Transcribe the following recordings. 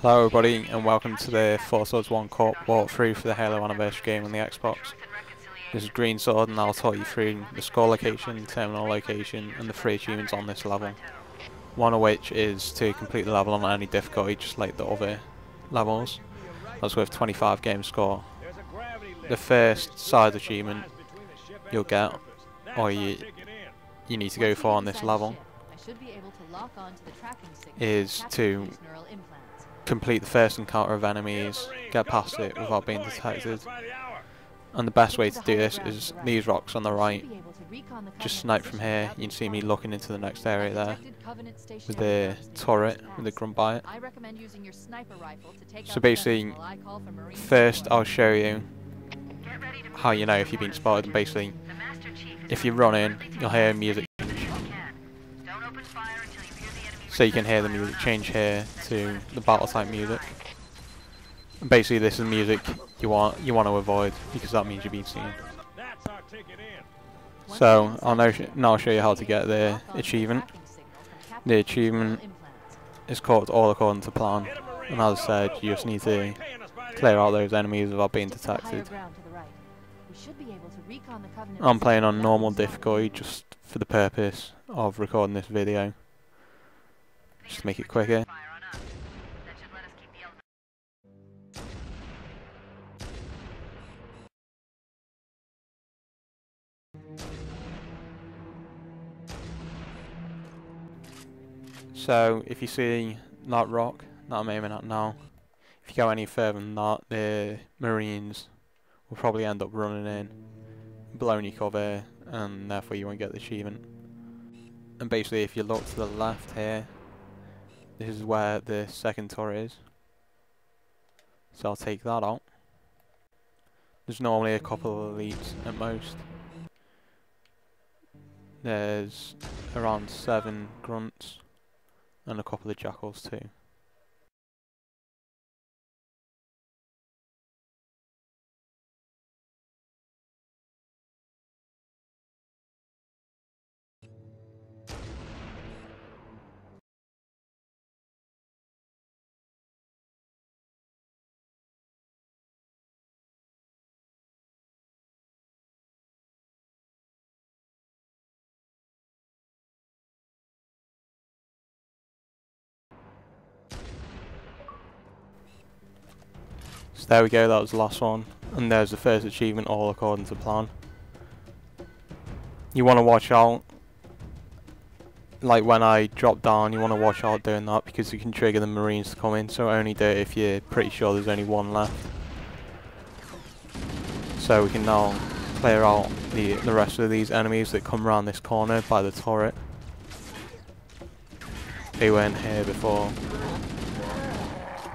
Hello everybody and welcome to the 4 Swords 1 Cup walkthrough for the Halo Anniversary game on the Xbox. This is Green Sword and I'll talk you through the score location, terminal location and the 3 achievements on this level. One of which is to complete the level on any difficulty just like the other levels. That's with 25 game score. The first side achievement you'll get, or you need to go for on this level, is to complete the first encounter of enemies, get past it without being detected. And the best way to do this is these rocks on the right. Just snipe from here. You can see me looking into the next area there with the turret with the grunt by it. So basically, first I'll show you how you know if you've been spotted, and basically if you run in, you'll hear music change. So you can hear the music change here to the battle type music. And basically this is music you want to avoid because that means you're being seen. So I'll now show you how to get the achievement. The achievement is called All According to Plan, and as I said, you just need to clear out those enemies without being detected. I'm playing on normal difficulty just for the purpose of recording this video, just to make it quicker. So if you see that rock that I'm aiming at now, if you go any further than that, the Marines will probably end up running in, blowing your cover, and therefore you won't get the achievement. And basically if you look to the left here, this is where the second turret is. So I'll take that out. There's normally a couple of elites at most. There's around 7 grunts and a couple of jackals too. So there we go, that was the last one, and there's the first achievement, all according to plan. You want to watch out, like when I drop down, you want to watch out doing that because you can trigger the Marines to come in, so only do it if you're pretty sure there's only one left. So we can now clear out the rest of these enemies that come around this corner by the turret. They weren't here before,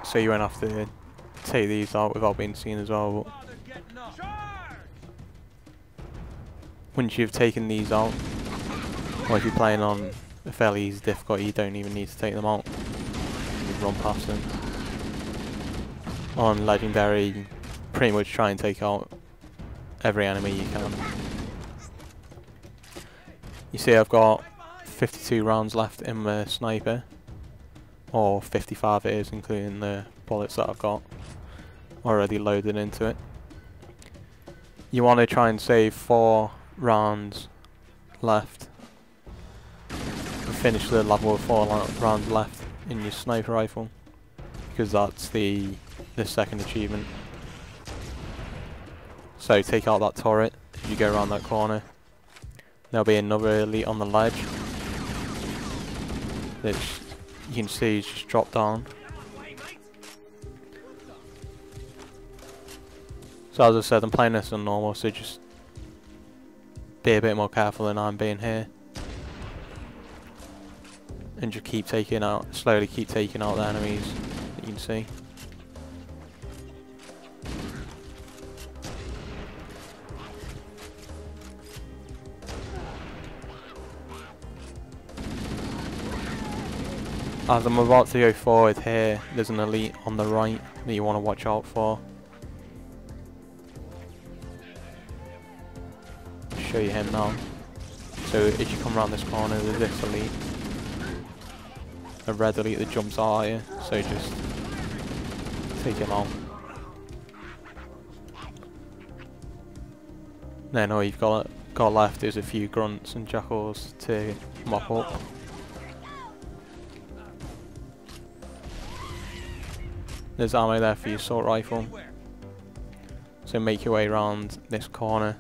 so you won't have to take these out without being seen as well. But once you've taken these out, or if you're playing on a fairly easy difficulty, you don't even need to take them out. You run past them. On Legendary, you can pretty much try and take out every enemy you can. You see I've got 52 rounds left in my sniper, or 55 it is, including the bullets that I've got already loaded into it. You want to try and save 4 rounds left and finish the level with 4 rounds left in your sniper rifle, because that's the second achievement. So take out that turret as you go around that corner. There'll be another elite on the ledge that you can see is just dropped down. So as I said, I'm playing this on normal, so just be a bit more careful than I'm being here. And just slowly keep taking out the enemies that you can see. As I'm about to go forward here, there's an elite on the right that you want to watch out for. Show you him now. So as you come around this corner, there's this elite. A red elite that jumps out at you, so just take him out. Then all you've got left is a few grunts and jackals to mop up. There's ammo there for your assault rifle. So make your way around this corner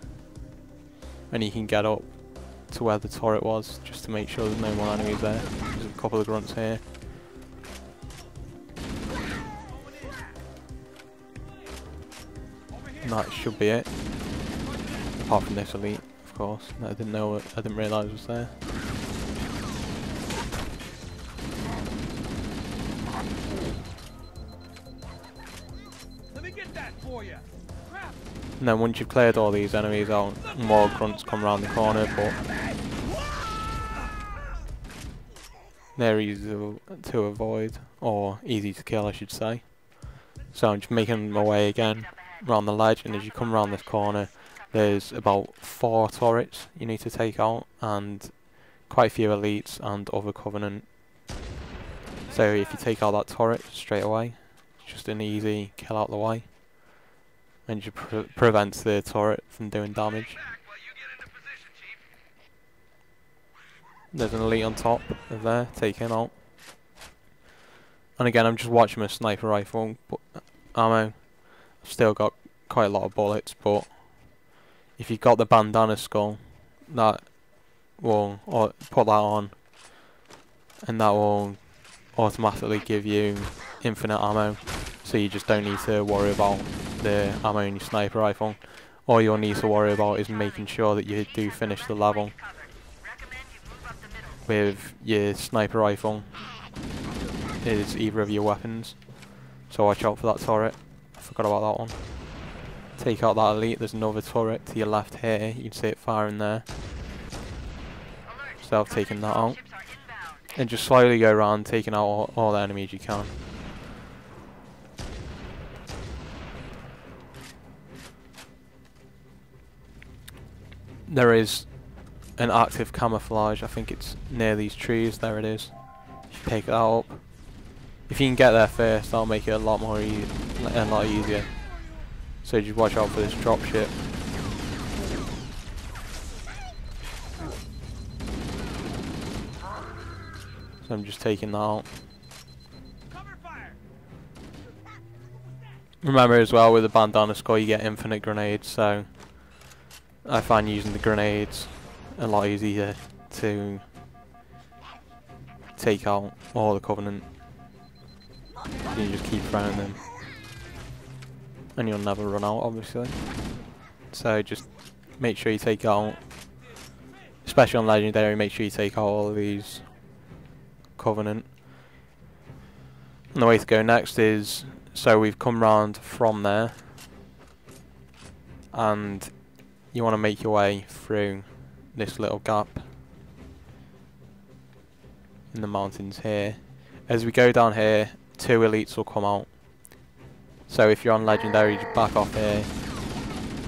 and you can get up to where the turret was, just to make sure there's no more enemies there. There's a couple of grunts here. And that should be it. Apart from this elite, of course. That I didn't realise was there. Let me get that for you. And then once you've cleared all these enemies out, more grunts come around the corner, but they're easy to avoid, or easy to kill I should say. So I'm just making my way again around the ledge, and as you come around this corner there's about 4 turrets you need to take out, and quite a few elites and other Covenant. So if you take out that turret straight away, it's just an easy kill out the way, and you prevents the turret from doing damage. There's an elite on top of there, taken out. And again, I'm just watching my sniper rifle ammo. I've still got quite a lot of bullets, but if you've got the bandana skull, that will put that on, and that will automatically give you infinite ammo, so you just don't need to worry about the ammo in your sniper rifle. All you'll need to worry about is making sure that you do finish the level with your sniper rifle is either of your weapons. So watch out for that turret. I forgot about that one. Take out that elite. There's another turret to your left here. You can see it firing there. So I've taken that out. And just slowly go around taking out all the enemies you can. There is an active camouflage. I think it's near these trees. There it is. You pick that up. If you can get there first, that'll make it a lot easier. So just watch out for this dropship. So I'm just taking that out. Remember as well, with the bandana skull you get infinite grenades, so I find using the grenades a lot easier to take out all the Covenant. You just keep throwing them, and you'll never run out, obviously. So just make sure you take out, especially on Legendary, make sure you take out all of these Covenant. And the way to go next is, so we've come round from there, and you want to make your way through this little gap in the mountains here. As we go down here, 2 elites will come out. So if you're on Legendary, just back off here.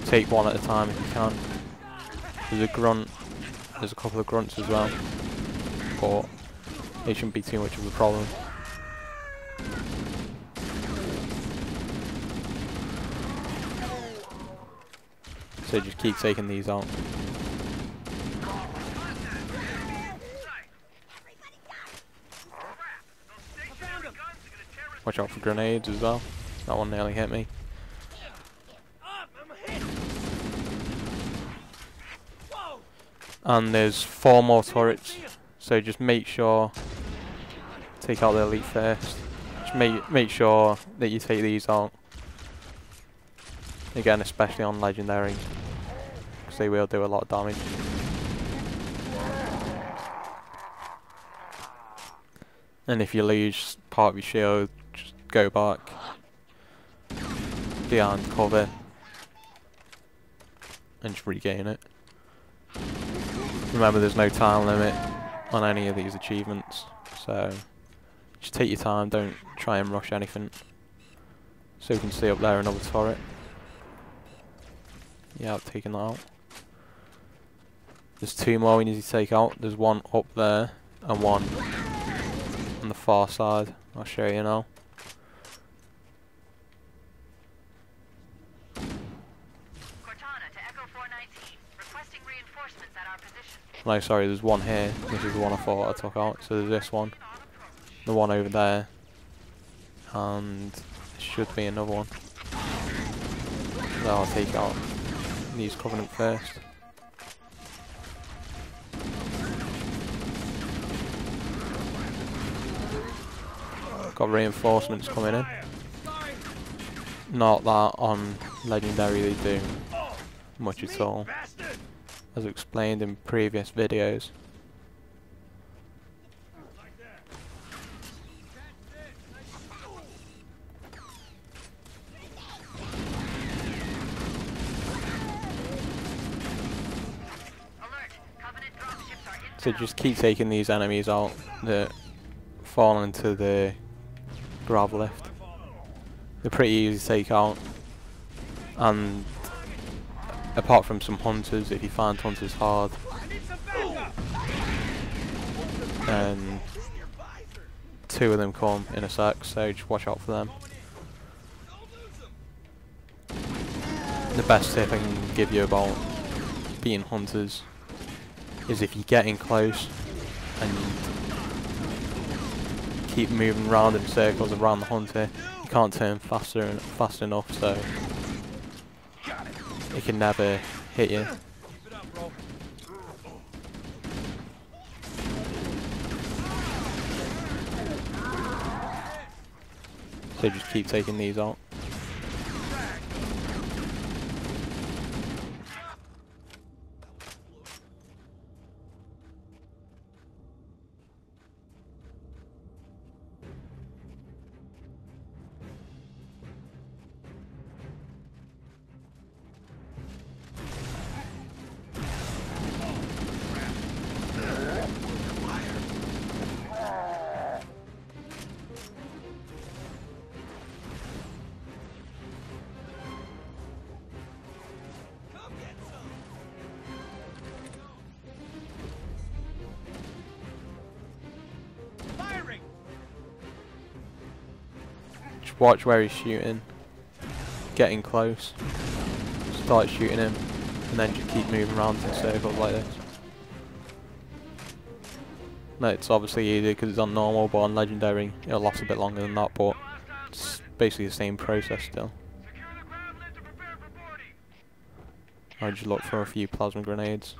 Take one at a time if you can. There's a grunt. There's a couple of grunts as well, but it shouldn't be too much of a problem. So just keep taking these out. Watch out for grenades as well. That one nearly hit me. And there's 4 more turrets, so just make sure, take out the elite first. Just make sure that you take these out. Again, especially on Legendary, because they will do a lot of damage. And if you lose part of your shield, just go back behind cover and just regain it. Remember, there's no time limit on any of these achievements, so just take your time, don't try and rush anything. So you can see up there another turret. Yeah, I've taken that out. There's 2 more we need to take out. There's one up there and one on the far side. I'll show you now. No, sorry, there's one here. This is the one I thought I took out. So there's this one, the one over there, and there should be another one. So I'll take out these Covenant first. Got reinforcements coming in. Not that on Legendary they do much at all, as explained in previous videos. So just keep taking these enemies out that fall into the grav lift. They're pretty easy to take out, and apart from some hunters, if you find hunters hard, and 2 of them come in a sec, so just watch out for them. The best tip I can give you about beating hunters is if you get in close and keep moving round in circles around the hunter, you can't turn fast enough, so it can never hit you. So just keep taking these out. Just watch where he's shooting, getting close, start shooting him, and then just keep moving around in circles like this. No, it's obviously easy because it's on normal, but on Legendary it'll last a bit longer than that, but it's basically the same process still. I just look for a few plasma grenades,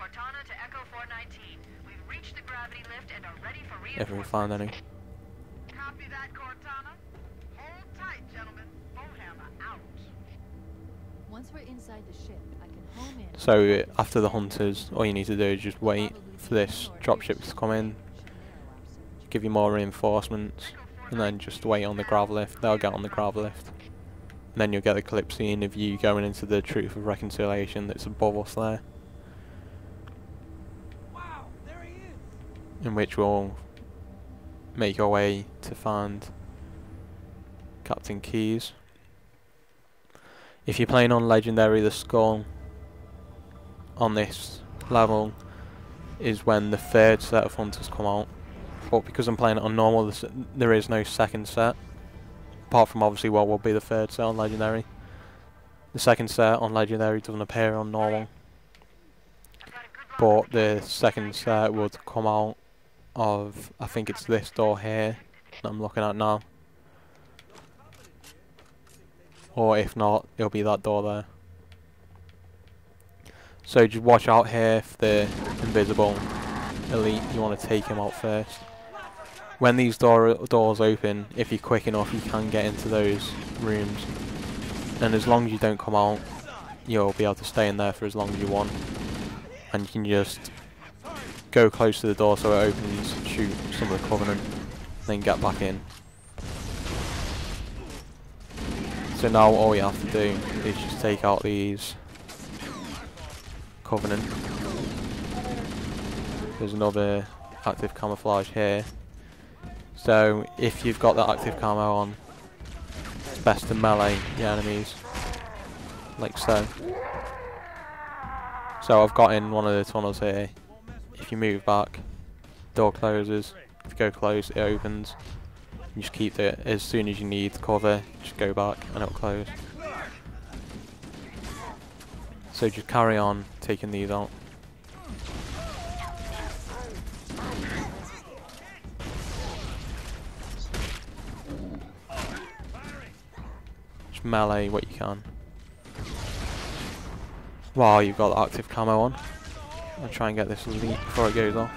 if we find any. Once we're inside the ship, I can home in. So after the hunters, all you need to do is just wait for this dropship to come in, give you more reinforcements, and then just wait on the grav lift. They'll get on the grav lift. And then you'll get the clip scene of you going into the Truth of Reconciliation that's above us there. Wow, there he is. In which we'll make our way to find Captain Keyes. If you're playing on Legendary, the skull on this level is when the 3rd set of hunters come out. But because I'm playing it on normal, there is no 2nd set. Apart from obviously what will be the 3rd set on Legendary. The 2nd set on Legendary doesn't appear on normal. But the 2nd set would come out of, I think it's this door here that I'm looking at now. Or if not, it'll be that door there. So just watch out here for the invisible elite. You want to take him out first. When these doors open, if you're quick enough, you can get into those rooms. And as long as you don't come out, you'll be able to stay in there for as long as you want. And you can just go close to the door so it opens, shoot some of the Covenant, then get back in. So now all you have to do is just take out these Covenant. There's another active camouflage here. So if you've got that active camo on, it's best to melee your enemies, like so. So I've got in one of the tunnels here. If you move back, door closes. If you go close, it opens. You just keep it. As soon as you need cover, just go back and it'll close. So just carry on taking these out. melee what you can. While you've got the active camo on. I'll try and get this elite before it goes off.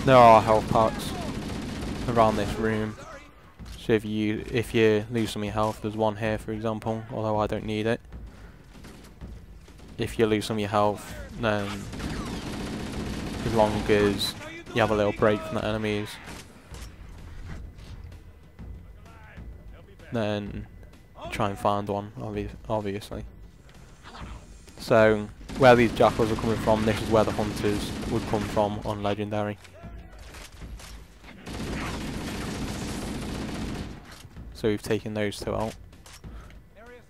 There are health packs around this room. So if you lose some of your health, there's one here for example, although I don't need it. If you lose some of your health, then as long as you have a little break from the enemies, then try and find one, obviously. So where these jackals are coming from, this is where the hunters would come from on Legendary. So we've taken those two out,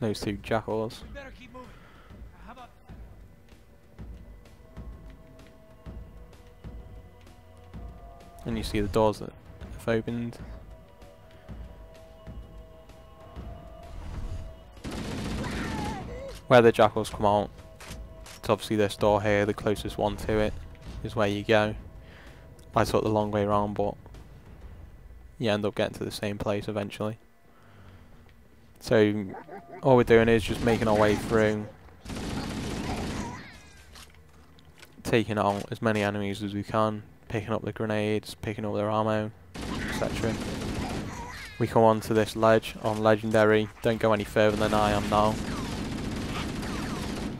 those two jackals. And you see the doors that have opened. Where the jackals come out, it's obviously this door here, the closest one to it is where you go. I took the long way around, but you end up getting to the same place eventually. So all we're doing is just making our way through, taking out as many enemies as we can, picking up the grenades, picking up their ammo, etc. We come onto this ledge on Legendary, don't go any further than I am now.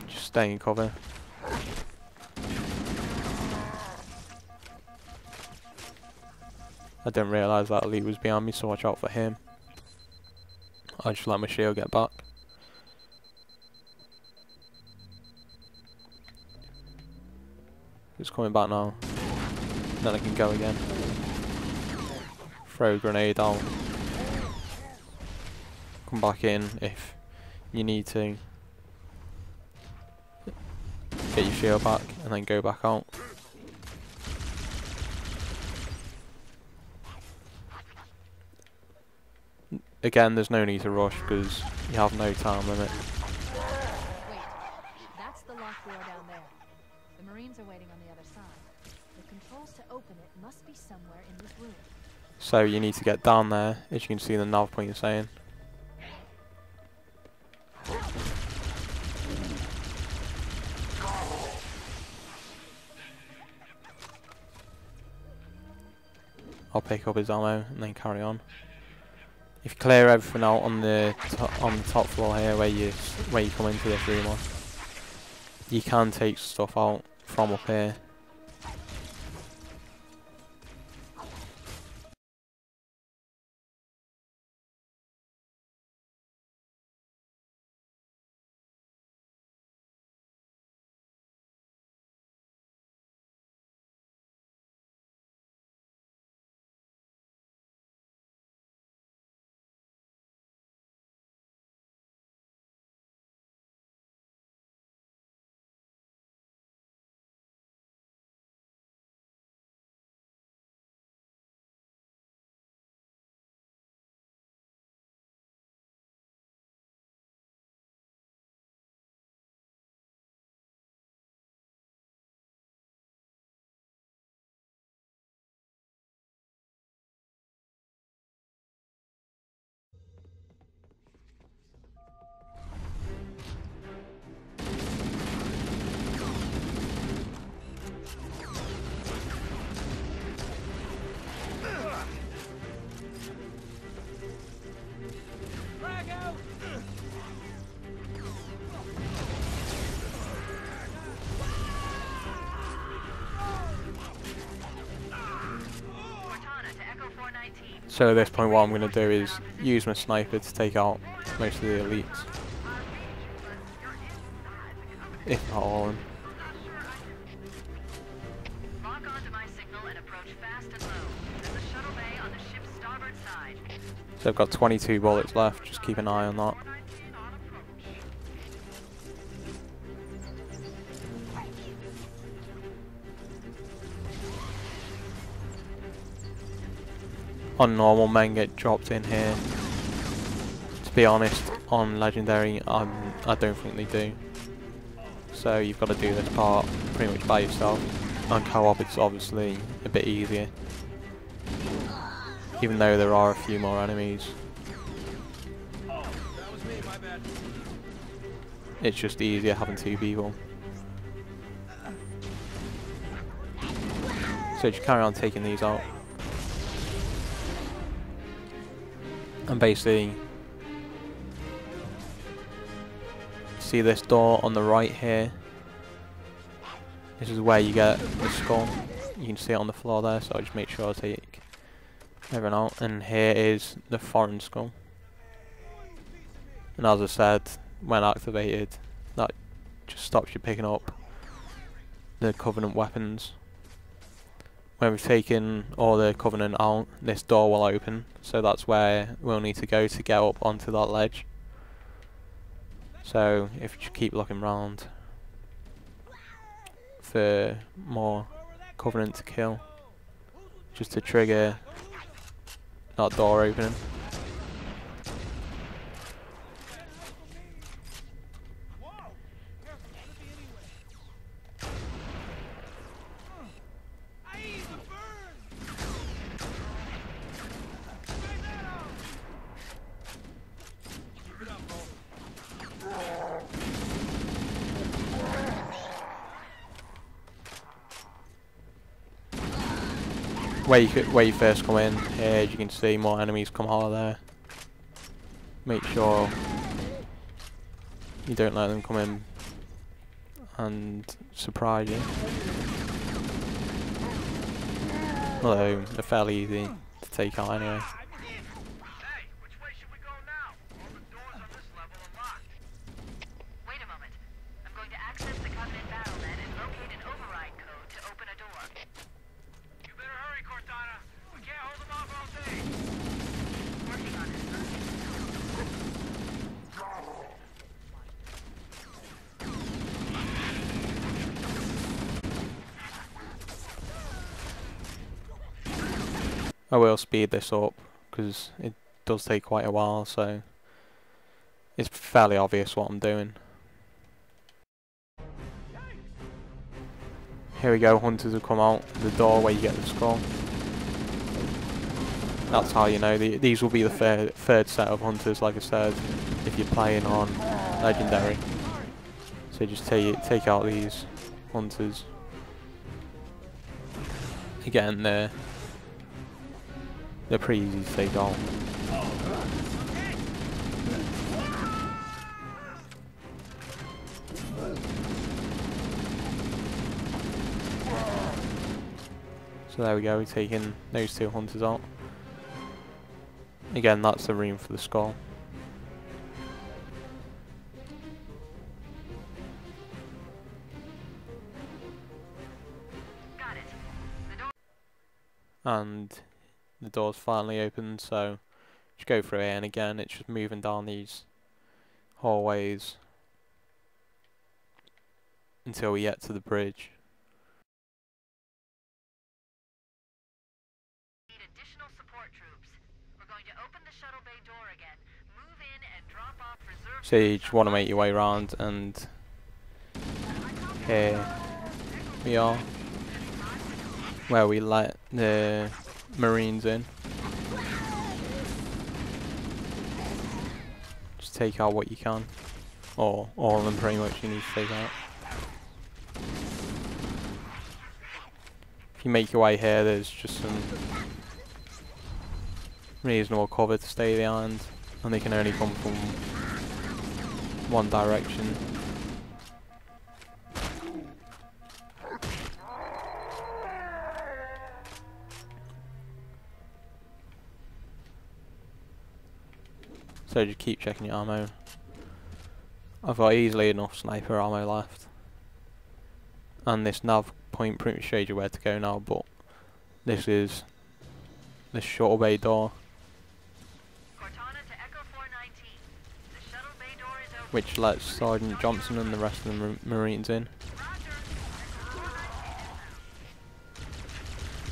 Just stay in cover. I didn't realise that elite was behind me, so watch out for him. I just let my shield get back. It's coming back now. Then I can go again. Throw a grenade out. Come back in if you need to. Get your shield back and then go back out. Again, there's no need to rush because you have no time limit. Wait, that's the locked door down there. The Marines are waiting on the other side. The controls to open it must be somewhere in this room. So you need to get down there, as you can see the nav pointer saying. I'll pick up his ammo and then carry on. If you clear everything out on the top floor here, where you come into this room on, you can take stuff out from up here. So at this point what I'm going to do is use my sniper to take out most of the elites. If not all of them. So I've got 22 bullets left, just keep an eye on that. On normal, men get dropped in here. To be honest, on Legendary, I don't think they do. So you've got to do this part pretty much by yourself. on co-op it's obviously a bit easier, even though there are a few more enemies. It's just easier having 2 people. So just carry on taking these out. And basically, see this door on the right here? This is where you get the skull. You can see it on the floor there, so I'll just make sure I take everything out. And here is the foreign skull. And as I said, when activated, that just stops you picking up the Covenant weapons. When we've taken all the Covenant out, this door will open, so that's where we'll need to go to get up onto that ledge. So if you just keep looking around for more Covenant to kill, just to trigger that door opening. Where you first come in, here as you can see more enemies come out of there. Make sure you don't let them come in and surprise you. Although they're fairly easy to take out anyway. Hey, which way should we go now? All the doors on this level are locked. Wait a moment. I'm going to access the Covenant Battlenet and locate an override code to open a door. You better hurry, Cortana. We can't hold them off all day. Working on it. I will speed this up because it does take quite a while, so it's fairly obvious what I'm doing. Here we go, hunters have come out the door where you get the skull. That's how you know. These will be the third set of hunters, like I said, if you're playing on Legendary. So just take out these hunters. Again, they're pretty easy to take out. So there we go, we're taking those 2 hunters out. Again, that's the room for the skull. Got it. The door. And the door's finally open, so just go through here, and again it's just moving down these hallways until we get to the bridge. Need additional support troops. We're going to open the shuttle bay door again. Move in and drop off reserve. So you just want to make your way around, and here we are, where we let the Marines in. Just take out what you can, or all of them pretty much you need to take out. If you make your way here, there's just some reasonable cover to stay behind, and they can only come from one direction. So just keep checking your ammo. I've got easily enough sniper ammo left. And this nav point pretty much shows you where to go now, but this is the shuttle bay door, Cortana to Echo 419. The shuttle bay door is open. which lets Sergeant Johnson and the rest of the Marines in.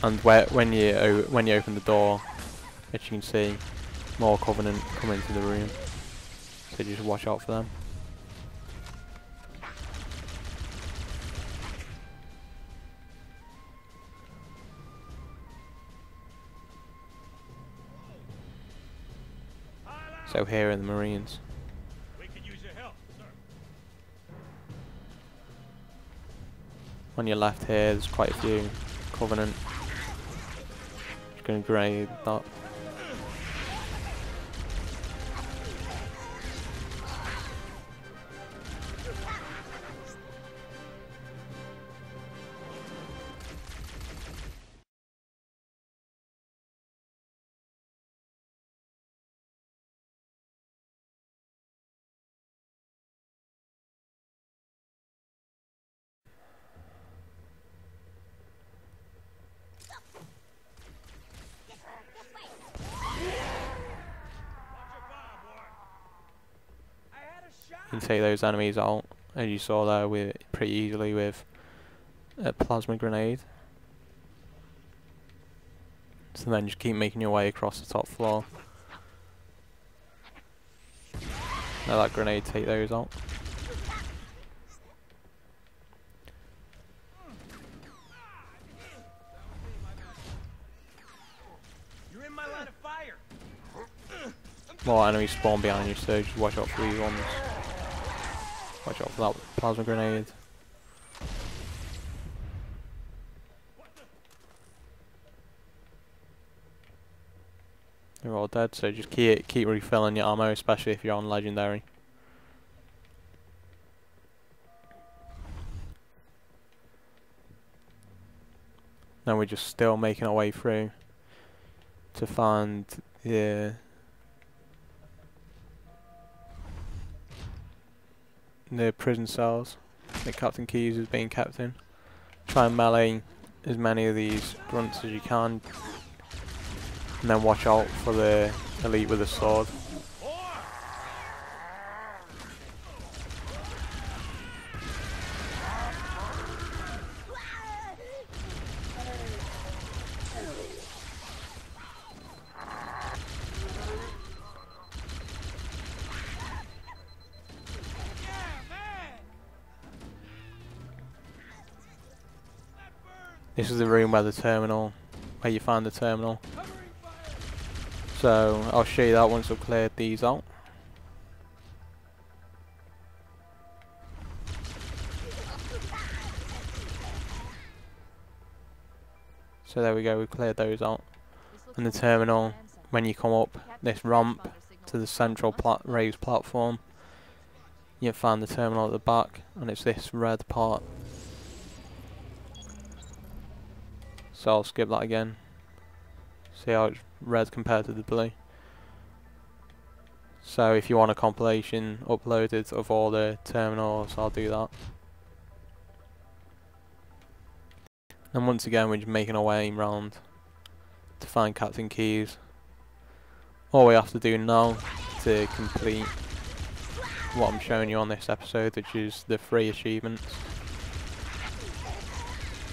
And when you open the door, as you can see, more Covenant come into the room, so just watch out for them. So here are the Marines. We could use your help, sir. On your left here, there's quite a few Covenant. Just going to grade that. You can take those enemies out, as you saw there, with pretty easily with a plasma grenade. So then just keep making your way across the top floor. Now that grenade, take those out. You're in my line of fire. More enemies spawn behind you, so just watch out for these ones. Watch out for that plasma grenade. They're all dead, so just keep refilling your ammo, especially if you're on legendary. Now we're just still making our way through to find the prison cells that Captain Keyes is being kept in. Try and melee as many of these grunts as you can, and then watch out for the elite with a sword. This is the room where you find the terminal. So I'll show you that once I've cleared these out. So there we go, we've cleared those out. And the terminal, when you come up this ramp to the central raised platform, you'll find the terminal at the back, and it's this red part. So I'll skip that again. See how it's red compared to the blue. So if you want a compilation uploaded of all the terminals, I'll do that. And once again, we're just making our way around to find Captain Keyes. All we have to do now to complete what I'm showing you on this episode, which is the 3 achievements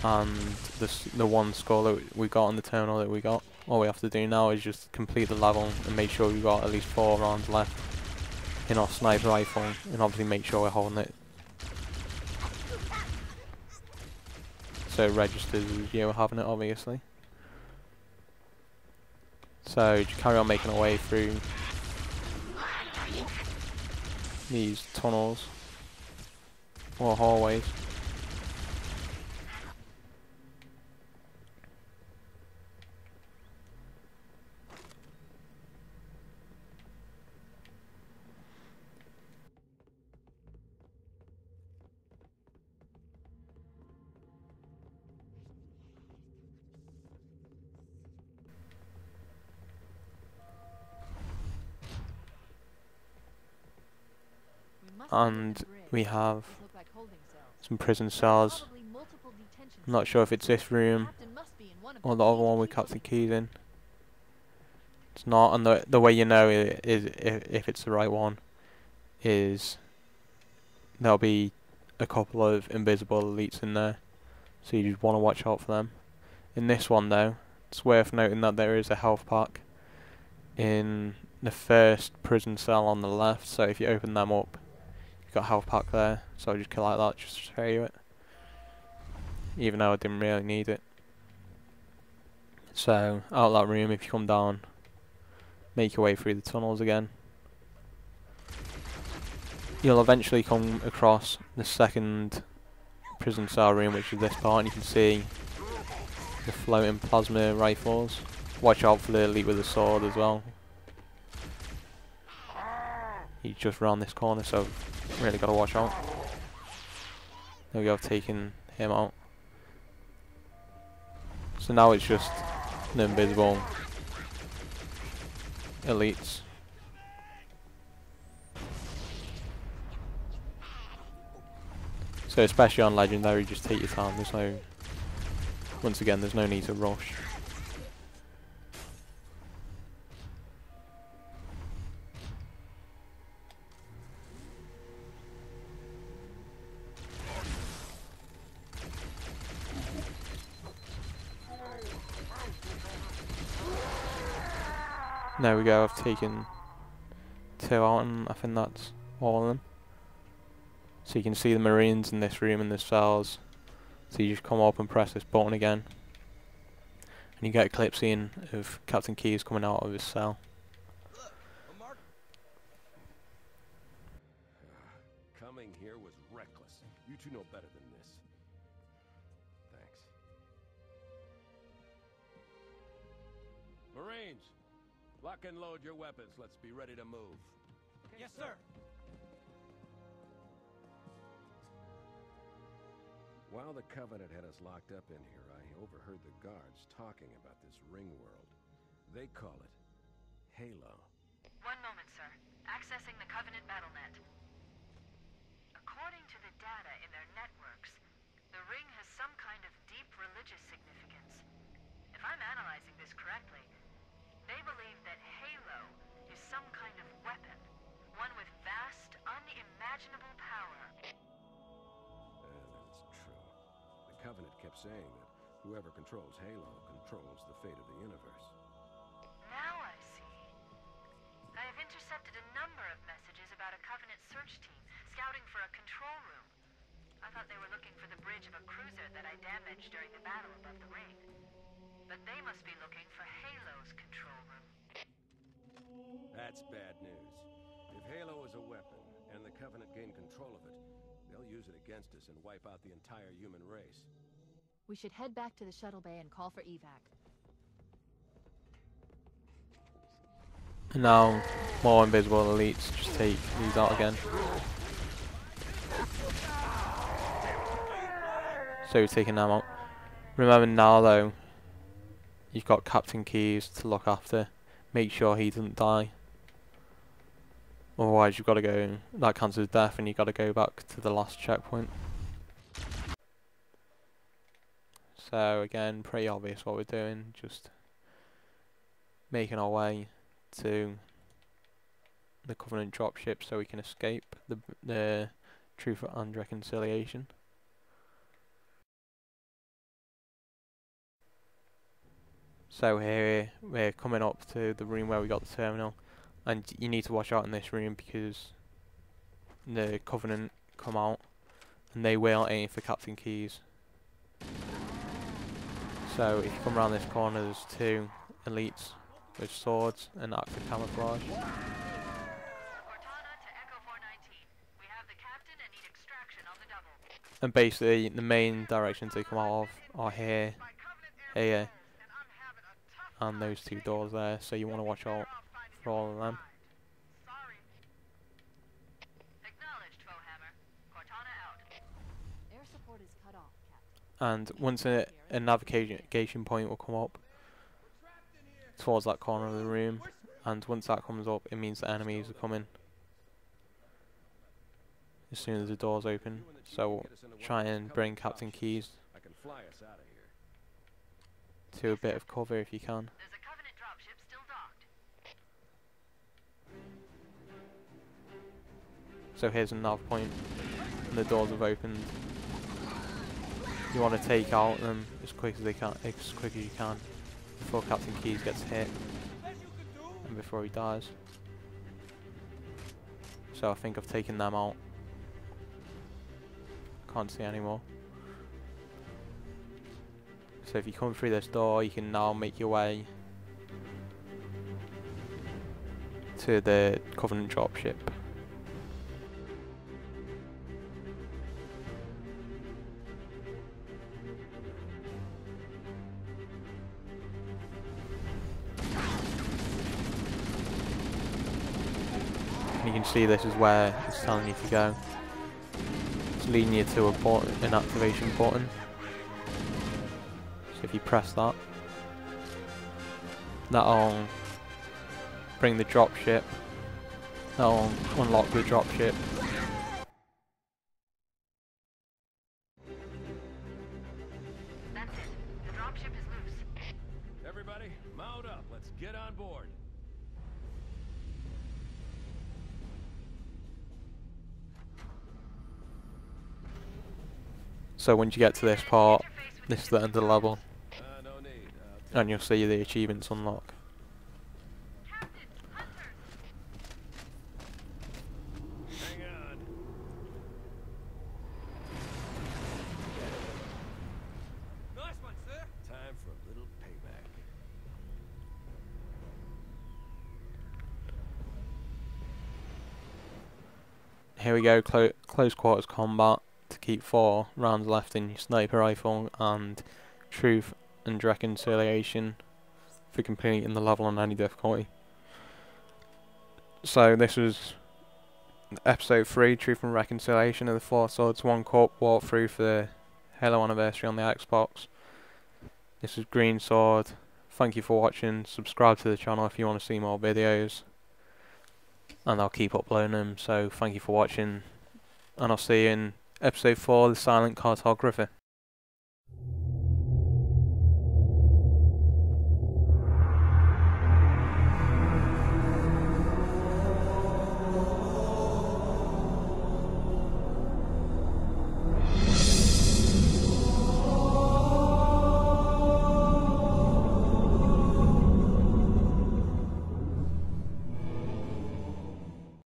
and the 1 score that we got on the terminal that we got. All we have to do now is just complete the level and make sure we've got at least 4 rounds left in our sniper rifle, and obviously make sure we're holding it so it registers as you having it, obviously. So just carry on making our way through these tunnels or hallways. And we have some prison cells. I'm not sure if it's this room or the other one with Captain Keyes in. It's not, and the way you know it is if it's the right one is there'll be a couple of invisible elites in there, so you just want to watch out for them. In this one though, it's worth noting that there is a health pack in the first prison cell on the left, so if you open them up, you've got a health pack there, so I just kill like that just to show you it, even though I didn't really need it. So out of that room, if you come down, make your way through the tunnels again, you'll eventually come across the second prison cell room, which is this part, and you can see the floating plasma rifles. Watch out for the elite with the sword as well. He's just round this corner, so really got to watch out. There we go, I've taken him out. So now it's just the invisible elites. So especially on legendary, just take your time. There's no, once again, there's no need to rush. There we go, I've taken 2 out, and I think that's all of them. So you can see the Marines in this room and the cells. So you just come up and press this button again, and you get a clip scene of Captain Keyes coming out of his cell. Coming here was reckless. You two know better than this. Thanks. Marines, lock and load your weapons. Let's be ready to move. Yes, sir. While the Covenant had us locked up in here, I overheard the guards talking about this ring world. They call it Halo. One moment, sir. Accessing the Covenant BattleNet. According to the data in their networks, the ring has some kind of deep religious significance. If I'm analyzing this correctly, they believe that Halo is some kind of weapon, one with vast, unimaginable power. That's true. The Covenant kept saying that whoever controls Halo controls the fate of the universe. Now I see. I have intercepted a number of messages about a Covenant search team scouting for a control room. I thought they were looking for the bridge of a cruiser that I damaged during the battle above the ring. But they must be looking for Halo's control room. That's bad news. If Halo is a weapon, and the Covenant gain control of it, they'll use it against us and wipe out the entire human race. We should head back to the shuttle bay and call for evac. And now, more invisible elites, just take these out again. So we've taken them out. Remember now though, you've got Captain Keyes to look after. Make sure he doesn't die. Otherwise you've got to go, that counts as death, and you've got to go back to the last checkpoint. So again, pretty obvious what we're doing, just making our way to the Covenant dropship so we can escape the Truth and Reconciliation. So here we're coming up to the room where we got the terminal, and you need to watch out in this room because the Covenant come out and they will aim for Captain Keyes. So if you come around this corner, there's 2 elites with swords and active camouflage. Cortana to Echo 419. We have the captain and need extraction on the double. And basically the main directions they come out of are here, here, and those 2 doors there, so you want to watch out for all of them. Acknowledged, Foehammer. Cortana out. Air support is cut off, Captain. And once a navigation point will come up towards that corner of the room, and once that comes up it means the enemies are coming as soon as the doors open. So try and bring Captain Keyes I can fly us out of here. to a bit of cover if you can. There's a Covenant dropship still docked. So here's a nav point, and the doors have opened. You want to take out them as quick as you can, before Captain Keyes gets hit and before he dies. So I think I've taken them out. Can't see anymore. So if you come through this door, you can now make your way to the Covenant dropship. can see this is where it's telling you to go. It's leading you to an activation button. So if you press that, that'll bring the dropship. That'll unlock the dropship. That's it. The dropship is loose. Everybody, mount up. Let's get on board. So once you get to this part, this is the end of the level, No need. and you'll see the achievements unlock. Hang on. Nice one, sir. Time for a little payback. Here we go, close quarters combat to keep 4 rounds left in your sniper rifle, and truth and reconciliation for completing the level on any difficulty. So this was episode 3, Truth and Reconciliation of the 4 Swords 1 Cup walkthrough for the Halo Anniversary on the Xbox. This is Green Sword. Thank you for watching. Subscribe to the channel if you want to see more videos, and I'll keep uploading them. So thank you for watching, and I'll see you in episode 4, The Silent Cartographer.